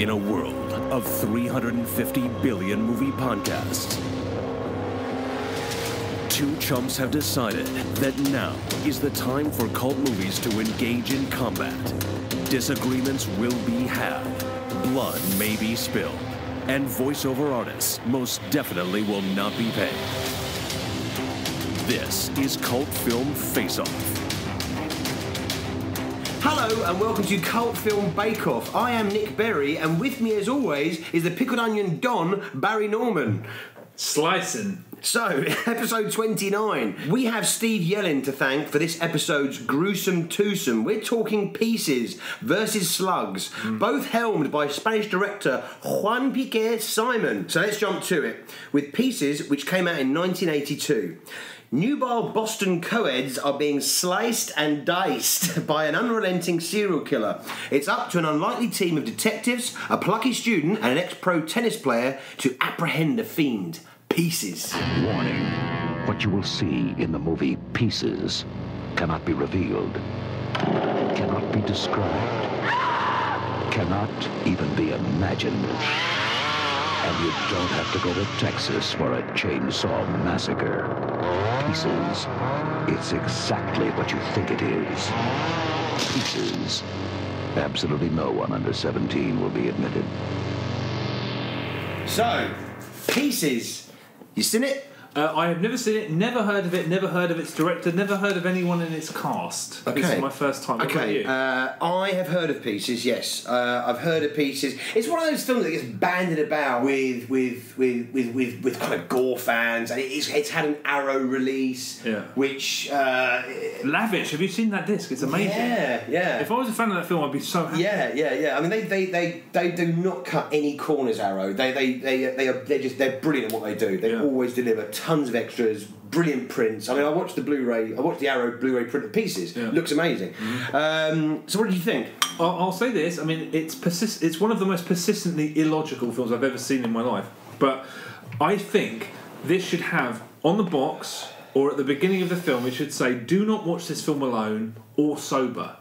In a world of 350 billion movie podcasts, two chumps have decided that now is the time for cult movies to engage in combat. Disagreements will be had, blood may be spilled, and voiceover artists most definitely will not be paid. This is Cult Film Face-Off. Hello and welcome to Cult Film Bake Off. I am Nick Berry, and with me as always is the pickled onion Don, Barry Norman. Slicing. So, episode 29. We have Steve Yellin to thank for this episode's gruesome twosome. We're talking Pieces versus Slugs, both helmed by Spanish director Juan Piquer Simón. So let's jump to it. With Pieces, which came out in 1982. Nubile Boston co-eds are being sliced and diced by an unrelenting serial killer. It's up to an unlikely team of detectives, a plucky student, and an ex-pro tennis player to apprehend the fiend. Pieces. Warning. What you will see in the movie Pieces cannot be revealed, cannot be described, cannot even be imagined. And you don't have to go to Texas for a chainsaw massacre. Pieces. It's exactly what you think it is. Pieces. Absolutely no one under 17 will be admitted. So, Pieces. You seen it? I have never seen it, never heard of it, never heard of its director, never heard of anyone in its cast. Okay. This is my first time. What about you? I have heard of Pieces, yes. I've heard of Pieces. It's one of those films that gets banded about with kind of gore fans, and it's had an Arrow release, which... Lavish, have you seen that disc? It's amazing. Yeah. If I was a fan of that film, I'd be so happy. Yeah. I mean, they do not cut any corners, Arrow. They're brilliant at what they do. They always deliver tons of extras, brilliant prints. I mean, I watched the Arrow Blu-ray print of Pieces. Yeah. Looks amazing. Mm-hmm. So what did you think? I'll say this. I mean, it's one of the most persistently illogical films I've ever seen in my life. But I think this should have, on the box or at the beginning of the film, it should say, do not watch this film alone or sober.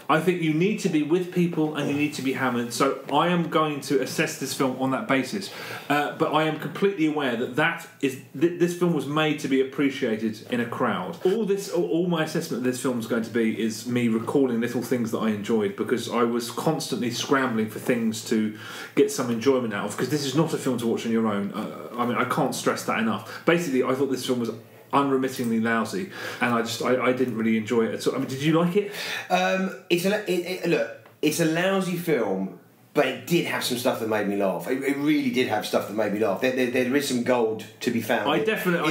I think you need to be with people and you need to be hammered. So I am going to assess this film on that basis. But I am completely aware that this film was made to be appreciated in a crowd. All my assessment of this film is going to be is me recalling little things that I enjoyed, because I was constantly scrambling for things to get some enjoyment out of, because this is not a film to watch on your own. I mean, I can't stress that enough. Basically, I thought this film was unremittingly lousy, and I didn't really enjoy it at all. I mean, did you like it? It's a lousy film, but it did have some stuff that made me laugh. It really did have stuff that made me laugh. There is some gold to be found in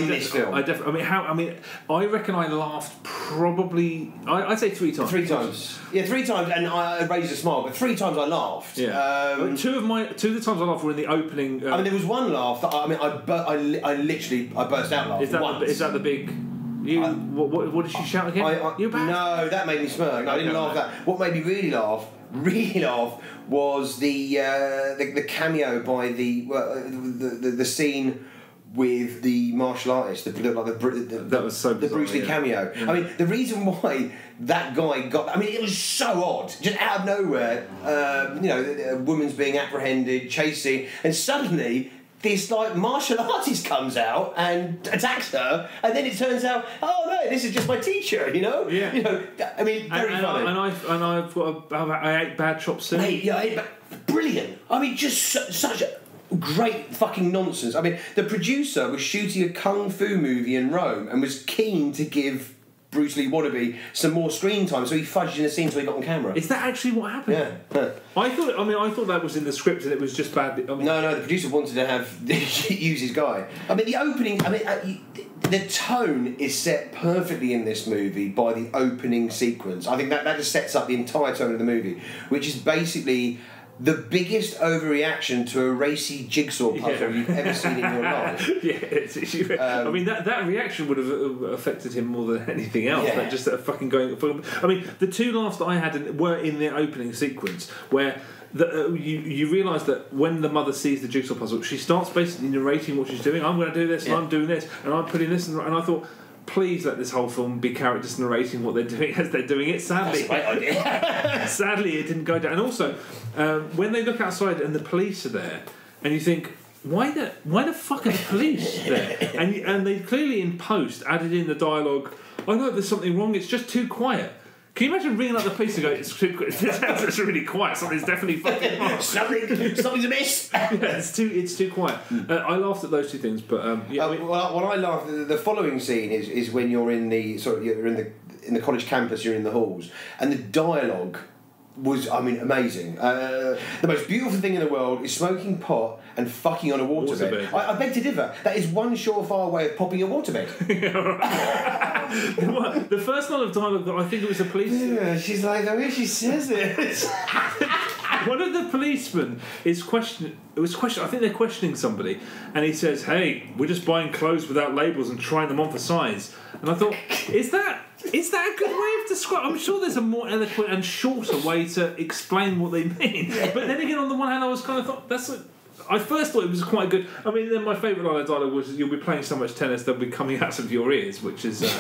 this film. I reckon I laughed probably, I'd say 3 times. 3 times. Yeah, 3 times, and I raised a smile, but 3 times I laughed. Yeah. Two of the times I laughed were in the opening. There was one laugh that I literally burst out laughing. Is that the big? What did she shout again? No, that made me smirk. No, I didn't laugh at that. What made me really laugh was the cameo by the scene with the martial artist, that was so bizarre, the Bruce Lee cameo. Yeah. I mean, the reason why that guy it was so odd, just out of nowhere. A woman's being apprehended, chasing, and suddenly this martial artist comes out and attacks her, and then it turns out, oh no, this is just my teacher, Yeah. I mean, very funny. And I've got I ate bad chops soon. Brilliant. I mean, just such a great fucking nonsense. I mean, the producer was shooting a kung fu movie in Rome and was keen to give Bruce Lee wannabe some more screen time, so he fudged in the scene so he got on camera. Is that actually what happened? Yeah. I thought that was in the script and it was just bad. No, the producer wanted to use his guy. I mean, the opening. The tone is set perfectly in this movie by the opening sequence. I think that just sets up the entire tone of the movie, which is basically the biggest overreaction to a racy jigsaw puzzle you've ever seen in your life. I mean, that reaction would have affected him more than anything else. Yeah. But just fucking going. I mean, the 2 laughs that I had were in the opening sequence where. You realise that when the mother sees the jigsaw puzzle, she starts basically narrating what she's doing. I'm going to do this, and I'm doing this, and I'm putting this, and I thought, please let this whole film be characters narrating what they're doing as they're doing it. Sadly, That's a great idea. sadly, it didn't go down. And also, when they look outside and the police are there, and you think, why the fuck are the police there? And they clearly in post added in the dialogue, I know there's something wrong, it's just too quiet. Can you imagine ringing up the police and go, it's really quiet, something's definitely fucking wrong. Something's amiss. Yeah, it's too quiet. I laughed at those two things, but yeah. Well, I laugh. The following scene is when you're in the you're in the college campus, you're in the halls, and the dialogue was, I mean, amazing. The most beautiful thing in the world is smoking pot and fucking on a waterbed. I beg to differ. That is one surefire way of popping a waterbed. The first line of dialogue that I think it was a police. Yeah, she's like, the way she says it. One of the policemen is questioning. I think they're questioning somebody, and he says, "Hey, we're just buying clothes without labels and trying them on for size." And I thought, is that a good way of describing? I'm sure there's a more eloquent and shorter way to explain what they mean. But then again, on the one hand, I was kind of thought I first thought it was quite good. I mean, then my favourite line of dialogue was, "You'll be playing so much tennis they'll be coming out of your ears," which is. This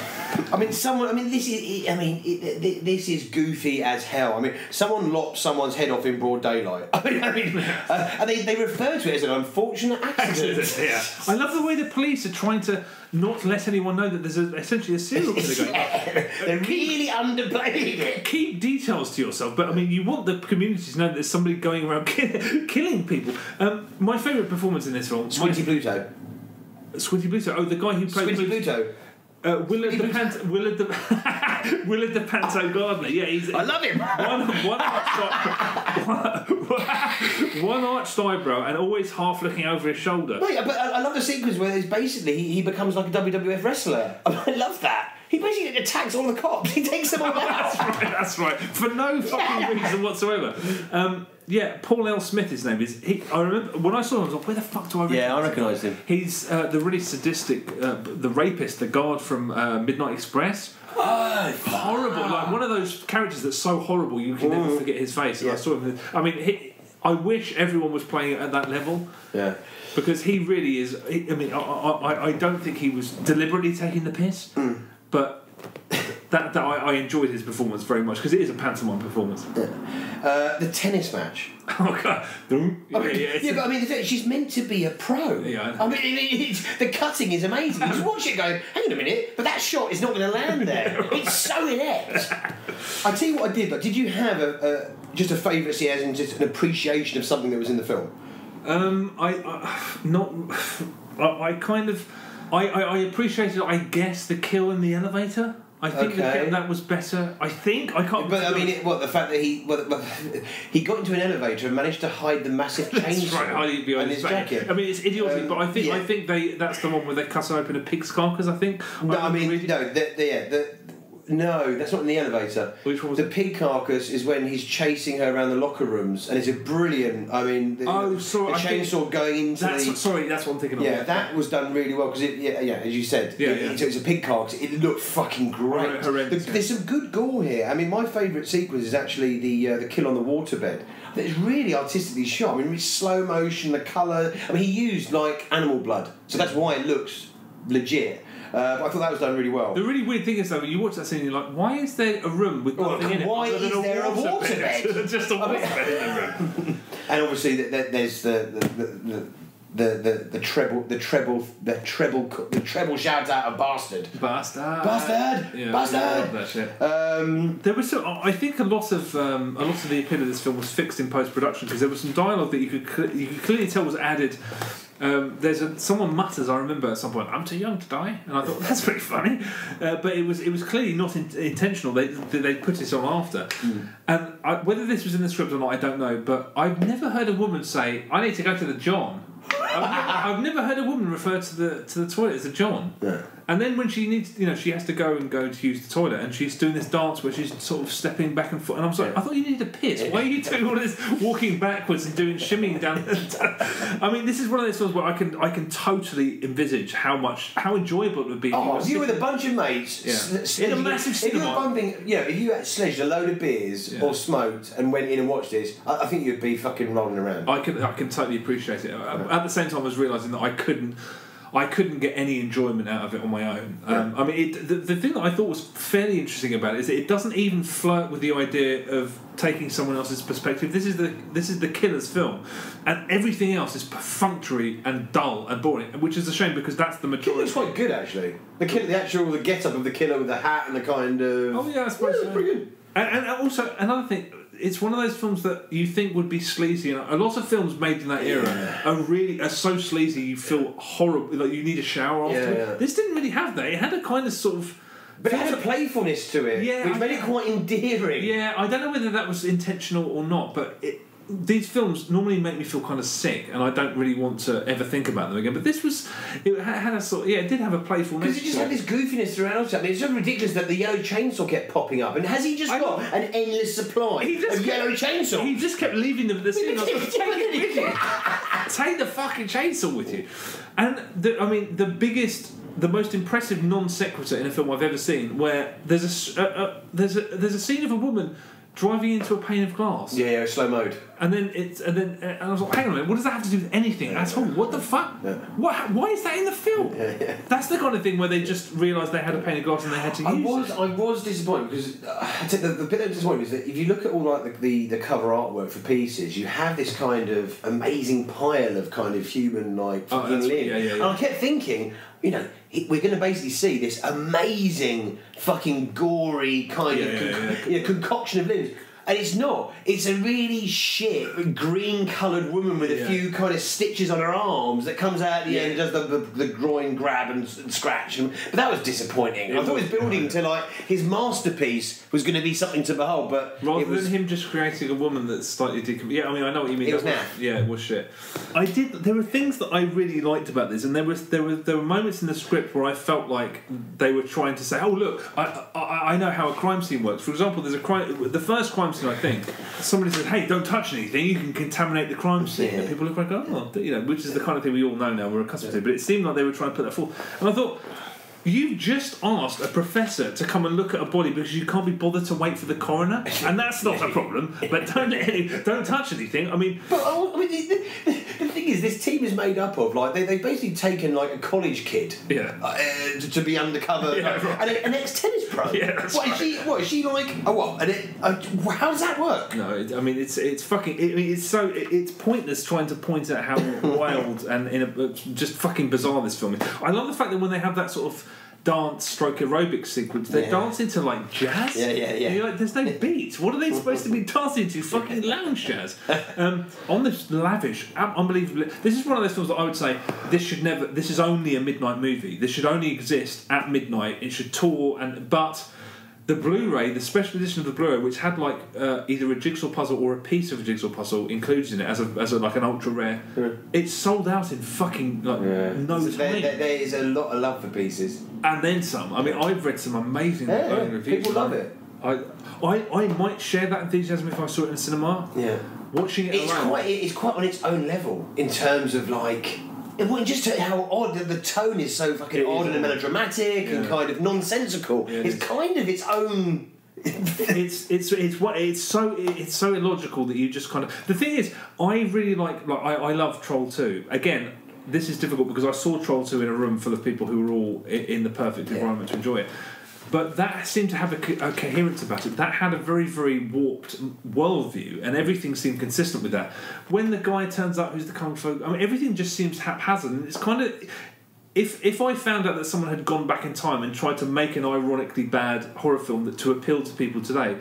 is goofy as hell. I mean, someone lopped someone's head off in broad daylight. And they refer to it as an unfortunate accident. Yeah. I love the way the police are trying to not let anyone know that there's essentially a serial killer going on. They're really underplaying it. Keep details to yourself, but I mean, you want the community to know that there's somebody going around killing people. My favourite performance in this film, Squinty Pluto. Squinty Pluto. Oh, the guy who played Squinty Pluto. Willard the Panto Gardener. Yeah, I love him. One arched eyebrow and always half looking over his shoulder. Mate, but I love the sequence where it's basically he becomes like a WWF wrestler. I love that. He basically attacks all the cops. He takes them all out. That's right. For no fucking reason whatsoever. Yeah, Paul L. Smith, his name is. I remember when I saw him, I was like, where the fuck do I recognise him? Yeah, I recognised him. He's the really sadistic, the rapist, the guard from Midnight Express. Oh, horrible! Like one of those characters that's so horrible you can never forget his face. And I saw him. I mean, I wish everyone was playing at that level. Yeah. Because he really is. I don't think he was deliberately taking the piss, but. That I enjoyed his performance very much because it is a pantomime performance. The tennis match. Oh god! But I mean, she's meant to be a pro. Yeah. I mean, the cutting is amazing. You just watch it, go, hang on a minute, but that shot is not going to land there. It's so inept. I tell you what I did. But did you have just a favourite scene, as in just an appreciation of something that was in the film? I appreciated, I guess, the kill in the elevator. I think that was better. I can't. But I mean, the fact that he got into an elevator and managed to hide the massive chainsaw hiding behind his jacket. I mean, it's idiotic, but I think that's the one where they're cutting open a pig's carcass. I think. No, that's not in the elevator. Which one was the pig carcass is when he's chasing her around the locker rooms, and it's a brilliant. I mean, the chainsaw going into that's what I'm thinking of. Yeah, that was done really well because as you said, it's a pig carcass. It looked fucking great. There's some good gore here. I mean, my favourite sequence is actually the kill on the waterbed. It's really artistically shot. I mean, really slow motion, the colour. I mean, he used like animal blood, so that's why it looks legit. But I thought that was done really well. The really weird thing is, though, when you watch that scene, you're like, why is there a room with nothing in it? Why is there a waterbed? Just a waterbed in the room. And obviously, there's the treble shout out of bastard. Bastard. Yeah, Bastard. I love that shit. There was I think a lot of the appeal of this film was fixed in post production because there was some dialogue that you could clearly tell was added. Someone mutters, I remember at some point, "I'm too young to die," and I thought that's pretty funny, but it was clearly not intentional. They put it on after, and whether this was in the script or not, I don't know. But I've never heard a woman say, "I need to go to the John." I've never heard a woman refer to the toilet as a John. Yeah. And then when she needs, she has to go to use the toilet, and she's doing this dance where she's sort of stepping back and forth. And I'm sorry, I thought you needed to piss. Why are you doing all this walking backwards and doing shimmying down? I mean, this is one of those films where I can totally envisage how enjoyable it would be. If you were with a bunch of mates, in a massive cinema. If you were bumping, if you had sledged a load of beers or smoked and went in and watched this, I think you'd be fucking rolling around. I can totally appreciate it. At the same time, I was realising that I I couldn't get any enjoyment out of it on my own. I mean, the thing that I thought was fairly interesting about it is that it doesn't even flirt with the idea of taking someone else's perspective. This is the killer's film, and everything else is perfunctory and dull and boring, which is a shame because that's the majority. It looks quite good actually. The get-up of the killer with the hat and the kind of. Oh yeah, I suppose so. Pretty good. And also another thing. It's one of those films that you think would be sleazy, and a lot of films made in that era are so sleazy you feel horrible, like you need a shower after. Yeah. This didn't really have that. It had a kind of sort of. But it had a playfulness to it, which made it quite endearing. Yeah, I don't know whether that was intentional or not, but these films normally make me feel kind of sick, and I don't really want to ever think about them again. But this was, it had a sort, it did have a playful. Because it just had this goofiness throughout. I mean, it's so ridiculous that the yellow chainsaw kept popping up, and has he just got an endless supply of yellow chainsaw? He just kept leaving them at the scene. Take it with you. Take the fucking chainsaw with you. And the most impressive non sequitur in a film I've ever seen, where there's a scene of a woman driving into a pane of glass. Yeah, slow mode. And I was like, hang on a minute, what does that have to do with anything at all? What the fuck? Yeah. Why is that in the film? Yeah. That's the kind of thing where they just realised they had a pane of glass and they had to use it. I was disappointed because the bit that disappointed me is that if you look at all like the cover artwork for Pieces, you have this kind of amazing pile of kind of human like fucking limbs. Yeah. And I kept thinking, we're going to basically see this amazing fucking gory kind of concoction of limbs. And it's not. It's a really shit green-coloured woman with a few kind of stitches on her arms that comes out at the end and does the groin grab and scratch. But that was disappointing. I thought it was building to like his masterpiece was going to be something to behold, but rather than him just creating a woman that's slightly I mean, I know what you mean. It was naff. Yeah, it was shit. There were things that I really liked about this, and there were moments in the script where I felt like they were trying to say, "Oh, look, I know how a crime scene works." For example, there's the first crime scene, I think somebody said, "Hey, don't touch anything, you can contaminate the crime scene." And people look like, "Oh," which is the kind of thing we all know now, we're accustomed to. But it seemed like they were trying to put that forward, and I thought, you've just asked a professor to come and look at a body because you can't be bothered to wait for the coroner, and that's not a problem. But don't touch anything. I mean, the thing is, this team is made up of like they've basically taken like a college kid, to be undercover, and an ex-tennis pro. Yeah, what is she like? Oh, what? How does that work? No, I mean it's fucking. It's pointless trying to point out how wild and just fucking bizarre this film is. I love the fact that when they have that sort of dance/aerobic sequence, they're dancing to like jazz. Yeah. And you're like, there's no beat. What are they supposed to be dancing to? Fucking lounge jazz. On this lavish, unbelievably. This is one of those films that I would say this is only a midnight movie. This should only exist at midnight. It should tour but. The Blu-ray, the special edition of the Blu-ray, which had like either a jigsaw puzzle or a piece of a jigsaw puzzle included in it as a like an ultra rare, it's sold out in fucking no time. There is a lot of love for Pieces, and then some. I mean, I've read some amazing reviews. People love it. I might share that enthusiasm if I saw it in the cinema. Yeah, watching it alone. It's quite on its own level in terms of like. Just how odd the tone is, so fucking odd and melodramatic and kind of nonsensical. It's kind of its own. it's so illogical that you just kind of. The thing is, I really I love Troll 2. Again, this is difficult because I saw Troll 2 in a room full of people who were all in the perfect environment to enjoy it. But that seemed to have a coherence about it. That had a very, very warped worldview, and everything seemed consistent with that. When the guy turns up who's the kung fu... I mean, everything just seems haphazard. And it's kind of... If I found out that someone had gone back in time and tried to make an ironically bad horror film to appeal to people today,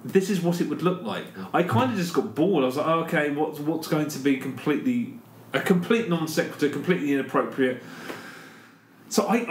this is what it would look like. I kind of just got bored. I was like, okay, what's going to be a complete non sequitur, completely inappropriate... So I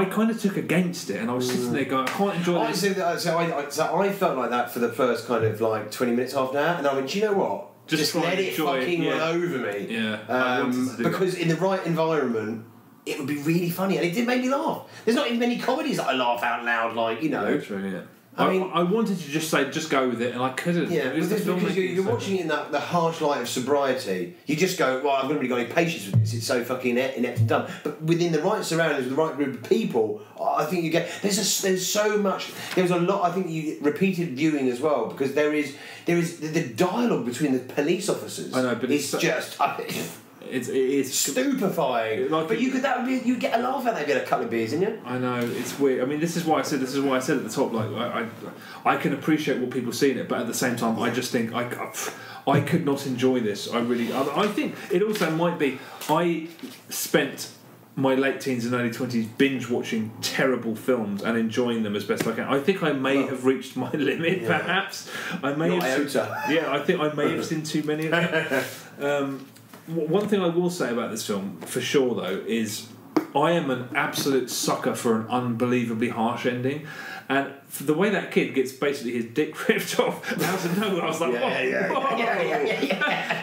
kind of took against it, and I was sitting there going, I can't enjoy this. So I felt like that for the first kind of like 20 minutes, half an hour, and I went, do you know what? Just let it fucking run over me. Yeah. Because in the right environment, it would be really funny, and it did make me laugh. There's not even many comedies that I laugh out loud, like, Yeah, true, yeah. I mean, I wanted to just say, just go with it, and I couldn't. Yeah, because you're watching it in the harsh light of sobriety. You just go, well, I've not really got any patience with this. It's so fucking inept and dumb. But within the right surroundings, with the right group of people, I think you get there's so much. There's a lot. I think you repeated viewing as well, because there is the dialogue between the police officers. I know, but it's just. It is stupefying. Like but you'd get a laugh out of that if you had a couple of beers, didn't you? I know, it's weird. I mean, this is why I said at the top. Like, I can appreciate what people see in it, but at the same time, I just think I could not enjoy this. I think it also might be. I spent my late teens and early 20s binge watching terrible films and enjoying them as best I can. I think I may have reached my limit, perhaps. I may I think I may have seen too many of them. One thing I will say about this film, for sure, though, is I am an absolute sucker for an unbelievably harsh ending. And for the way that kid gets basically his dick ripped off out of nowhere, I was like,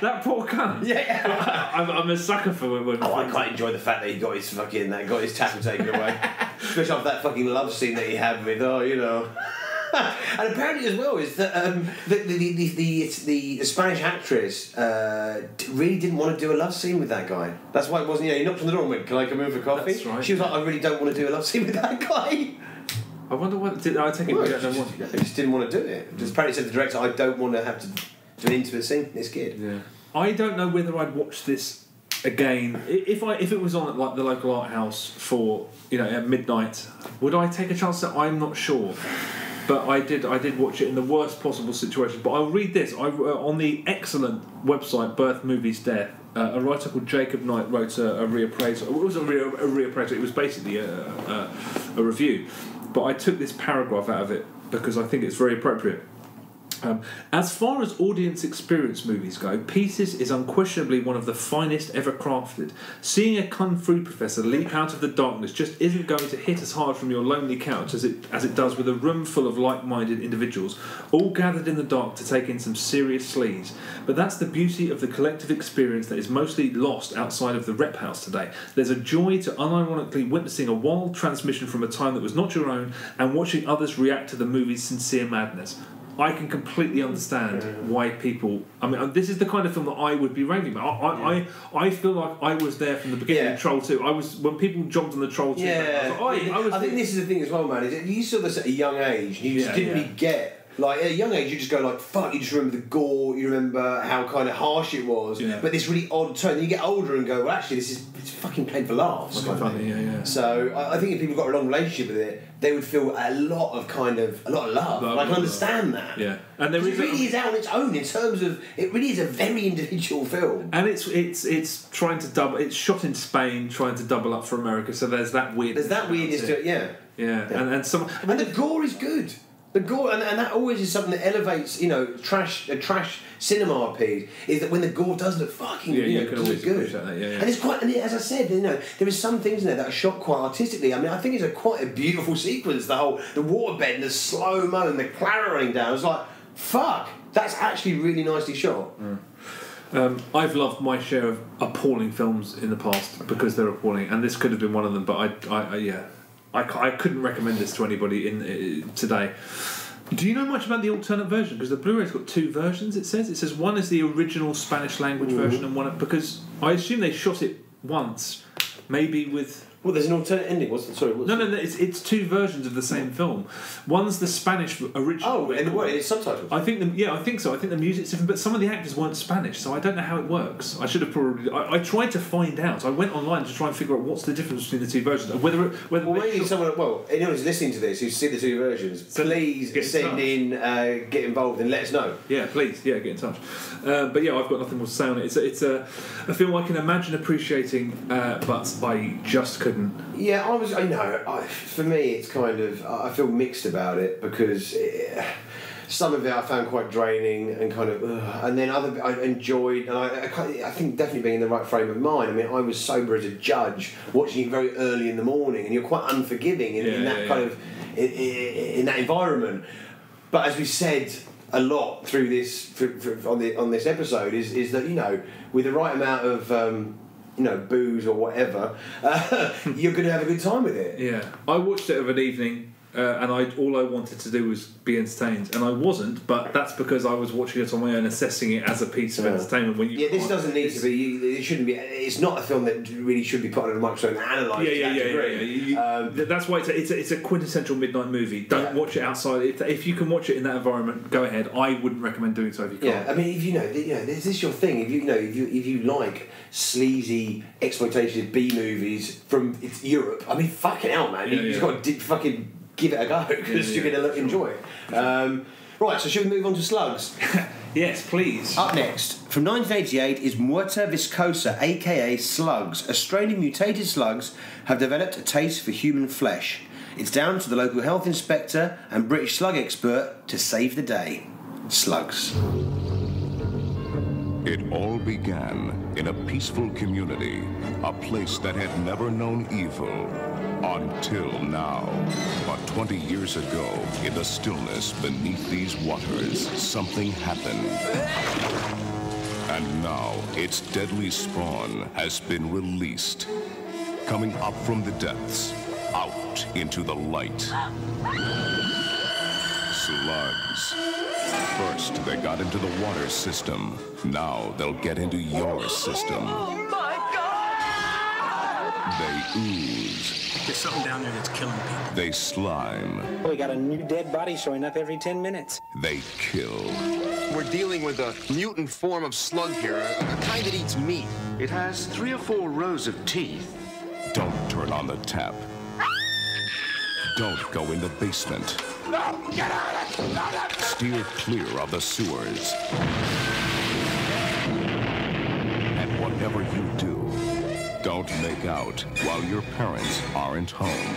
that poor cunt. I'm a sucker for it. I quite enjoy the fact that he got his tackle taken away, especially after that fucking love scene that he had with, And apparently as well is that the Spanish actress really didn't want to do a love scene with that guy. That's why it wasn't. He knocked on the door and went, "Can I come in for coffee?" That's right. She was like, "I really don't want to do a love scene with that guy." I wonder what. I take it. He just didn't want to do it. Just apparently said to the director, "I don't want to have to do an intimate scene with this kid." Yeah. I don't know whether I'd watch this again if it was on at like the local art house for at midnight. Would I take a chance? That I'm not sure. But I did watch it in the worst possible situation. But I'll read this. On the excellent website Birth Movies Death, a writer called Jacob Knight wrote a reappraisal. It wasn't a reappraisal. It was basically a review. But I took this paragraph out of it because I think it's very appropriate. As far as audience experience movies go, Pieces is unquestionably one of the finest ever crafted. Seeing a kung fu professor leap out of the darkness just isn't going to hit as hard from your lonely couch as it does with a room full of like-minded individuals, all gathered in the dark to take in some serious sleaze. But that's the beauty of the collective experience that is mostly lost outside of the rep house today. There's a joy to unironically witnessing a wild transmission from a time that was not your own and watching others react to the movie's sincere madness. I can completely understand why people. I mean, this is the kind of film that I would be raving about. I feel like I was there from the beginning of Troll 2. I was when people jumped on the Troll 2. I think this is the thing as well, man. Is you saw this at a young age. You just didn't really get. Like at a young age, you just go like, "Fuck!" You just remember the gore. You remember how kind of harsh it was. Yeah. But this really odd tone. Then you get older and go, "Well, actually, it's fucking played for laughs." It's funny, So I think if people got a long relationship with it, they would feel a lot of love. I can understand that. Yeah, and it really is out on its own in terms of it really is a very individual film. And it's trying to double. It's shot in Spain, trying to double up for America. So there's that weirdness. There's that weirdness to it. Yeah. And the gore is good. The gore, and that always is something that elevates, a trash cinema piece, is that when the gore does look fucking good. And it's quite, and as I said, there is some things in there that are shot quite artistically. I mean, I think it's quite a beautiful sequence, the waterbed and the slow-mo and the clattering down. I was like, fuck, that's actually really nicely shot. I've loved my share of appalling films in the past because they're appalling, and this could have been one of them, but I couldn't recommend this to anybody today. Do you know much about the alternate version? Because the Blu-ray's got two versions. It says one is the original Spanish language version, and one because I assume they shot it once, maybe with. Well, there's an alternate ending. No. It's two versions of the same film. One's the Spanish original. Oh, and what? It's subtitles. I think so. I think the music's different, but some of the actors weren't Spanish, so I don't know how it works. I should have probably. I tried to find out. I went online to try and figure out what's the difference between the two versions. Maybe someone. Well, anyone who's listening to this who's seen the two versions, please get involved and let us know. Yeah, please. Yeah, get in touch. But yeah, I've got nothing more to say on it. It's a film I can imagine appreciating, but I just couldn't. Yeah, for me, it's kind of I feel mixed about it because some of it I found quite draining and kind of, and then other I enjoyed, and I think definitely being in the right frame of mind. I mean, I was sober as a judge, watching it very early in the morning, and you're quite unforgiving in that kind of in that environment. But as we said a lot through this on this episode is that with the right amount of booze or whatever, you're going to have a good time with it. Yeah, I watched it of an evening and all I wanted to do was be entertained, and I wasn't. But that's because I was watching it on my own, assessing it as a piece of entertainment. When you this doesn't need to be. It shouldn't be. It's not a film that really should be put on a microscope and analysed. Yeah. That's why it's a quintessential midnight movie. Don't watch it outside. If you can watch it in that environment, go ahead. I wouldn't recommend doing so if you can't. Yeah, I mean, if this is your thing. If you like sleazy exploitation B movies from Europe, I mean, fucking hell, man, you've got to fucking give it a go because you're going to enjoy it. Right, so should we move on to Slugs? Yes, please. Up next, from 1988, is Muerta Viscosa, aka Slugs. Australian mutated slugs have developed a taste for human flesh. It's down to the local health inspector and British slug expert to save the day. Slugs. It all began in a peaceful community, a place that had never known evil until now. But 20 years ago, in the stillness beneath these waters, something happened. And now, its deadly spawn has been released, coming up from the depths, out into the light. Slugs. First, they got into the water system. Now, they'll get into your system. Oh, my God! They ooze. There's something down there that's killing people. They slime. We got a new dead body showing up every 10 minutes. They kill. We're dealing with a mutant form of slug here, a kind that eats meat. It has 3 or 4 rows of teeth. Don't turn on the tap. Don't go in the basement. No! Get out of it! Steer clear of the sewers. And whatever you do, don't make out while your parents aren't home.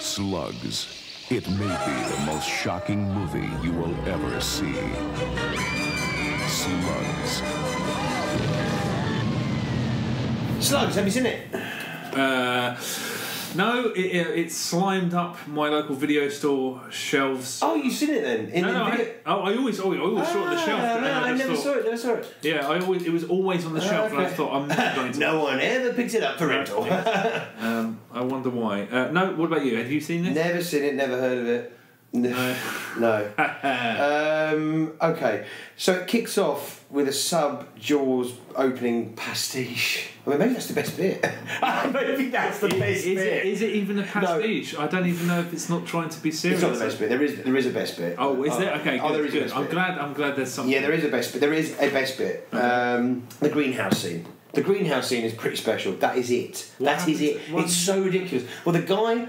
Slugs. It may be the most shocking movie you will ever see. Slugs. Slugs, have you seen it? No, it's slimed up my local video store shelves. Oh, you've seen it then? I always saw it on the shelf. I never saw it. Yeah, it was always on the shelf, and I thought I'm not going to. No one ever picked it up for rental. I wonder why. No, what about you? Have you seen this? Never seen it, never heard of it. No. Okay, so it kicks off with a sub-Jaws opening pastiche. I mean, maybe that's the best bit. Maybe that's the best bit. Is it even a pastiche? No. I don't even know if it's not trying to be serious. It's not the best bit. There is a best bit. Oh, is there? Okay, good. There is a best bit. I'm glad there's something. Yeah, there is a best bit. There is a best bit. Okay. The greenhouse scene. The greenhouse scene is pretty special. That is it. That is it. It's so ridiculous. Well, the guy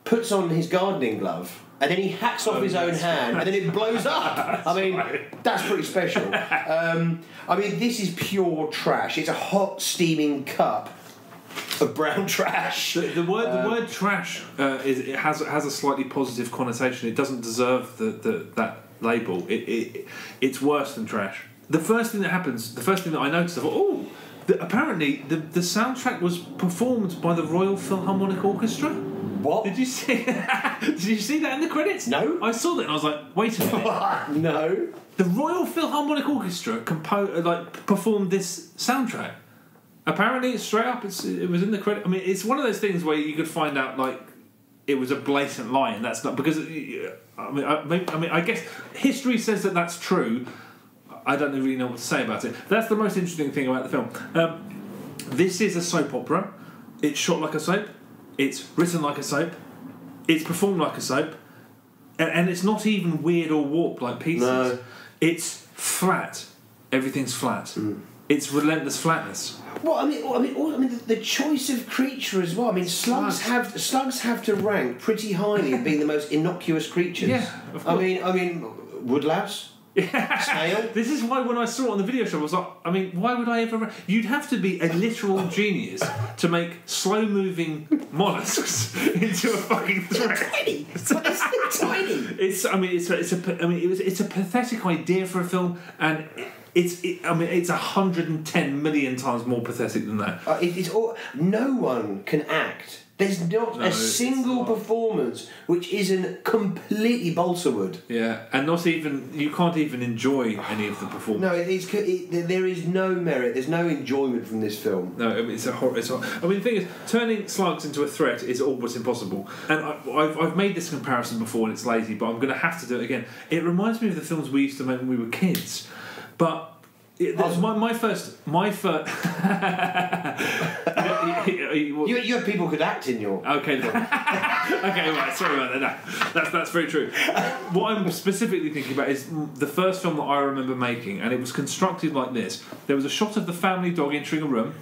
puts on his gardening glove, and then he hacks off his own hand, and then it blows up. I mean, that's pretty special. I mean, this is pure trash. It's a hot, steaming cup of brown trash. The word trash has a slightly positive connotation. It doesn't deserve that label. It's worse than trash. The first thing that I noticed, I thought, apparently the soundtrack was performed by the Royal Philharmonic Orchestra. What? Did you see? Did you see that in the credits? No. I saw that and I was like, wait a minute. No. The Royal Philharmonic Orchestra performed this soundtrack. Apparently, it's straight up. It was in the credit. I mean, it's one of those things where you could find out like it was a blatant lie, and that's not because. I guess history says that that's true. I don't really know what to say about it. That's the most interesting thing about the film. This is a soap opera. It's shot like a soap. It's written like a soap. It's performed like a soap. And it's not even weird or warped like Pieces. No. It's flat. Everything's flat. Mm. It's relentless flatness. Well, I mean, the choice of creature as well. I mean, slugs have to rank pretty highly in being the most innocuous creatures. Yeah, of course. I mean, woodlouse. Yeah. Snail. This is why when I saw it on the video show I was like, I mean, why would I ever... You'd have to be a literal genius to make slow-moving mollusks into a fucking threat. They're tiny. But they're tiny. It's a pathetic idea for a film, and it's 110 million times more pathetic than that. No one can act There's not a single performance which isn't completely balsa wood. Yeah, and not even you can't even enjoy any of the performance. No, there is no merit. There's no enjoyment from this film. No, I mean, the thing is, turning Slugs into a threat is almost impossible. And I've made this comparison before, and it's lazy, but I'm going to have to do it again. It reminds me of the films we used to make when we were kids, but. My first. You have people could act in your. Okay, okay, right. Sorry about that. No, that's very true. What I'm specifically thinking about is the first film that I remember making, and it was constructed like this: there was a shot of the family dog entering a room,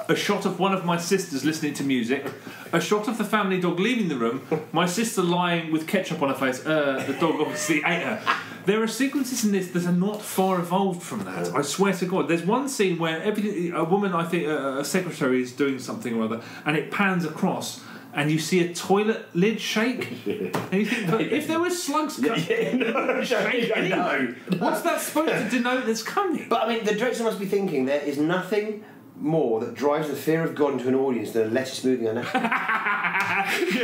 a shot of one of my sisters listening to music, a shot of the family dog leaving the room, my sister lying with ketchup on her face. The dog obviously ate her. There are sequences in this that are not far evolved from that. I swear to God. There's one scene where a woman, I think a secretary, is doing something or other, and it pans across, and you see a toilet lid shake, and you think, but if there was slugs shaking, what's that supposed to denote that's coming? But I mean, the director must be thinking there is nothing more that drives the fear of God into an audience than a letter smoothing on I mean,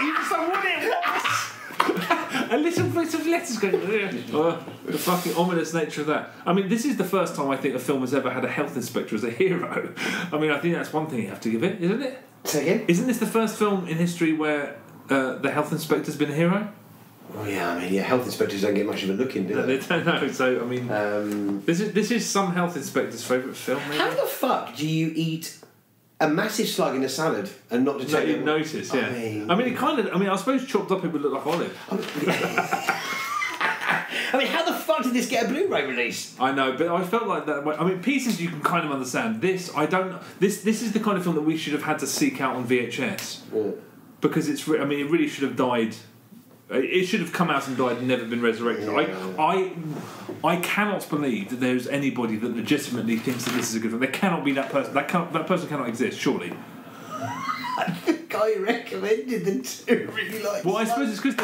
you just what it was. A little bit of letters going. The fucking ominous nature of that. I mean, this is the first time I think a film has ever had a health inspector as a hero. I mean, I think that's one thing you have to give it, isn't it? Say again? Isn't this the first film in history where the health inspector's been a hero? Well, yeah, I mean, health inspectors don't get much of a look in, do they? They don't know. So, I mean, this is some health inspector's favourite film. Maybe? How the fuck do you eat a massive slug in a salad and not detect it? Notice, yeah. I mean, it kind of. I mean, I suppose chopped up it would look like olive. I mean, how the fuck did this get a Blu-ray release? I know, but I felt like that. I mean, Pieces you can kind of understand. This, I don't. This is the kind of film that we should have had to seek out on VHS because it's. I mean, it really should have died. It should have come out and died and never been resurrected. I cannot believe that there's anybody that legitimately thinks that this is a good film. There cannot be that person. That person cannot exist, surely. The guy recommended the two really liked. Well, I suppose it's because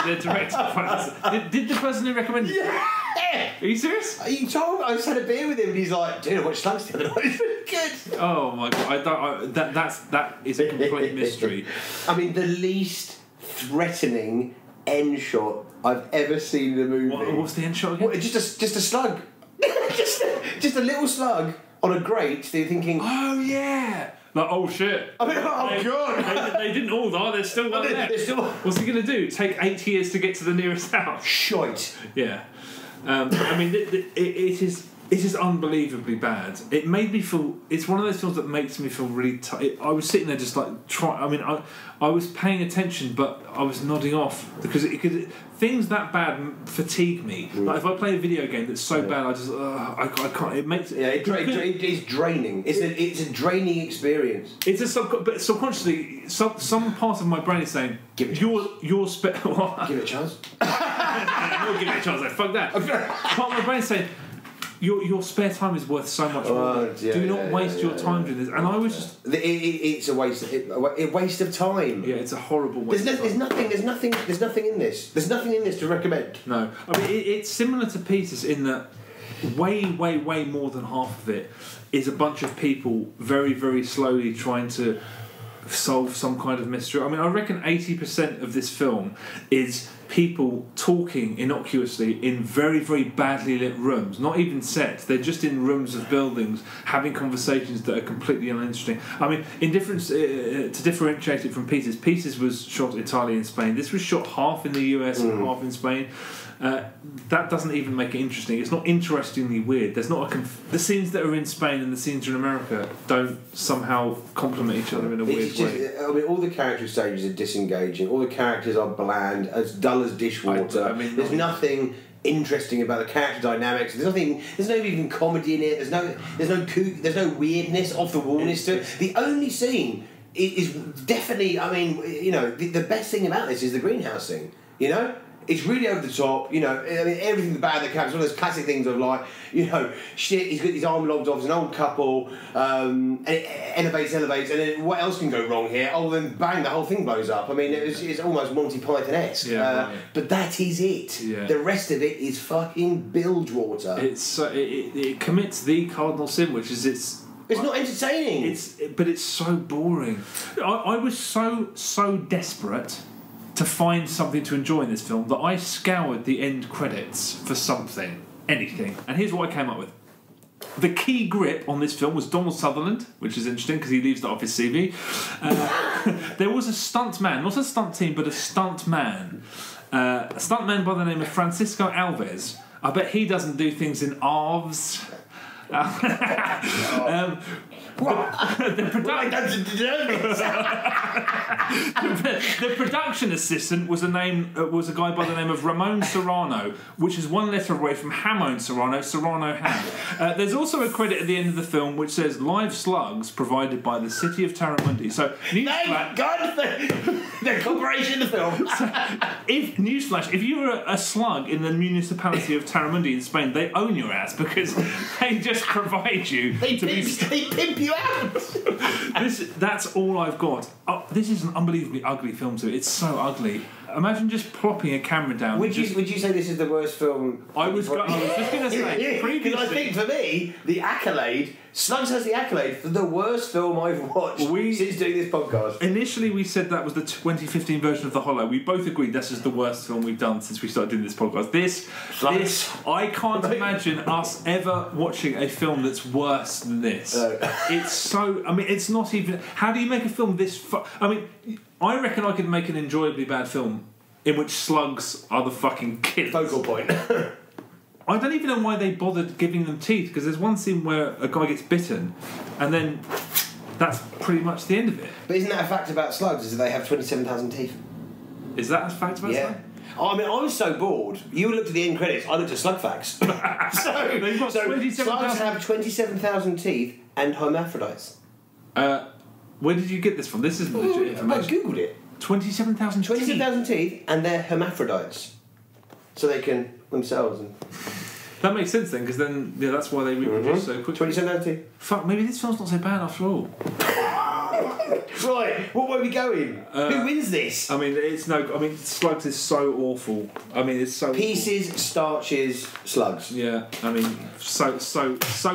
they're directed. Did the person who recommended it? Yeah! Are you serious? You told me. I just had a beer with him and he's like, dude, I watched Slugs the other night. It's really good. Oh my God. That is a complete mystery. I mean, the least threatening end shot I've ever seen in a movie. What's the end shot again? Just a slug. just a little slug on a grate. So you're thinking, oh yeah. Like, oh shit. I mean, God. They didn't all die, they're still one there. What's he going to do? Take 8 years to get to the nearest house? Shite. Yeah. I mean, it is unbelievably bad. It made me feel. It's one of those films that makes me feel really. I was sitting there just like I mean, I was paying attention, but I was nodding off because things that bad fatigue me. Like if I play a video game that's so bad, I just I can't. It makes it's draining. It's a draining experience. It's but subconsciously, some part of my brain is saying, "Give it your give it a chance." We'll give it a chance. Like, fuck that. Part of my brain is saying. Your spare time is worth so much more. Do not waste your time doing this. And I was just... It's a waste of time. Yeah, it's a horrible waste of time. There's nothing in this. There's nothing in this to recommend. No. I mean, it's similar to Pieces in that way more than half of it is a bunch of people very, very slowly trying to solve some kind of mystery. I mean, I reckon 80% of this film is people talking innocuously in very, very badly lit rooms, not even sets. They're just in rooms of buildings having conversations that are completely uninteresting. I mean, in difference to differentiate it from Pieces was shot entirely in Spain. This was shot half in the US and half in Spain. That doesn't even make it interesting. It's not interestingly weird. There's not the scenes that are in Spain and the scenes in America don't somehow complement each other in a weird way. I mean, all the character stages are disengaging. All the characters are bland, as dull as dishwater. There's nothing interesting about the character dynamics. There's no even comedy in it. There's no weirdness, off the wallness to it. The only scene is definitely. I mean, you know, the best thing about this is the greenhouse scene. You know. It's really over the top, you know. I mean, everything bad that comes. One of those classic things of like, you know, shit. He's got his arm lobbed off. It's an old couple, and it elevates, and then what else can go wrong here? Oh, then bang, the whole thing blows up. I mean, it's almost Monty Python-esque. But that is it. Yeah. The rest of it is fucking bilge water. It commits the cardinal sin, which is It's not entertaining. But it's so boring. I was so desperate to find something to enjoy in this film that I scoured the end credits for anything. And here's what I came up with. The key grip on this film was Donald Sutherland, which is interesting because he leaves that off his CV. There was a stunt man, not a stunt team, but a stunt man. A stunt man by the name of Francisco Alves. I bet he doesn't do things in ARVs. The production assistant was a guy by the name of Ramon Serrano, which is one letter away from Hamon Serrano, Serrano Ham. There's also a credit at the end of the film which says live slugs provided by the city of Taramundi. So thank God for the corporation of the film. Newsflash, if you were a slug in the municipality of Taramundi in Spain, they own your ass because they just provide you they pimp you out. That's all I've got. This is an unbelievably ugly film too. It's so ugly. Imagine just plopping a camera down. Would you say this is the worst film? I was just going to say because I think for me the accolade, Slugs has the accolade for the worst film I've watched since doing this podcast. Initially we said that was the 2015 version of The Hollow. We both agreed this is the worst film we've done since we started doing this podcast. This I can't imagine us ever watching a film that's worse than this. It's so, it's not even, how do you make a film this I reckon I could make an enjoyably bad film in which slugs are the fucking kids. Focal point. I don't even know why they bothered giving them teeth, because there's one scene where a guy gets bitten and then that's pretty much the end of it. But isn't that a fact about slugs, is that they have 27,000 teeth? Is that a fact about slugs? I was so bored. You looked at the end credits, I looked at slug facts. They've got 27,000. Slugs have 27,000 teeth and hermaphrodites. Where did you get this from? This isn't legit information. I googled it. 27,000 teeth? 27,000 teeth and they're hermaphrodites. So they can themselves. That makes sense then, because then that's why they reproduce so quickly. 27,000 teeth. Fuck, maybe this film's not so bad after all. Right, what way are we going? Who wins this? Slugs is so awful. It's so Pieces, awful. Starches, Slugs. Yeah, so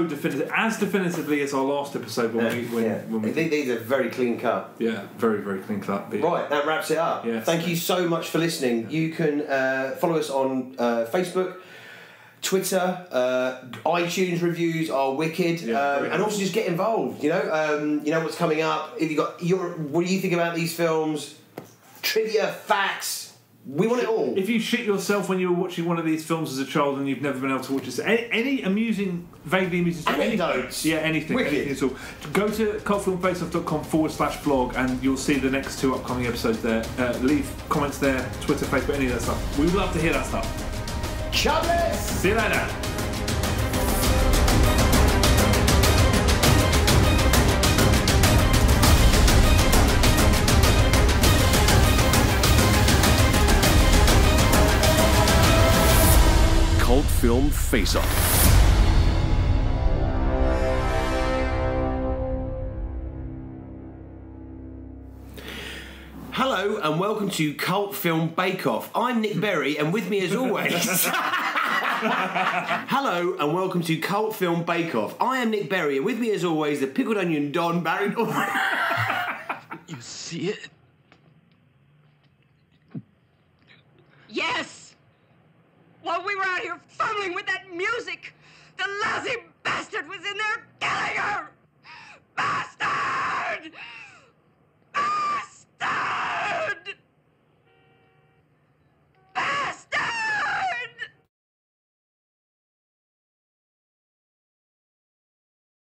definitive, as definitively as our last episode when we these are very clean cut. Yeah, very, very clean cut. Right, that wraps it up. Yeah, Thank you so much for listening. You can follow us on Facebook, Twitter, iTunes reviews are wicked, and also just get involved. You know what's coming up. If you got what do you think about these films? Trivia, facts. We want it all. If you shit yourself when you were watching one of these films as a child and you've never been able to watch it, any amusing, vaguely amusing stuff, anecdotes, anything at all. Go to cultfilmfaceoff.com/blog and you'll see the next 2 upcoming episodes there. Leave comments there, Twitter, Facebook, any of that stuff. We would love to hear that stuff. Chubbers! See you later. Cult Film Face-Off. Hello and welcome to Cult Film Bake Off. I'm Nick Berry and with me as always... Hello and welcome to Cult Film Bake Off. I am Nick Berry and with me as always the pickled onion Don Barry... You see it? Yes! While we were out here fumbling with that music, the lousy bastard was in there killing her! Bastard!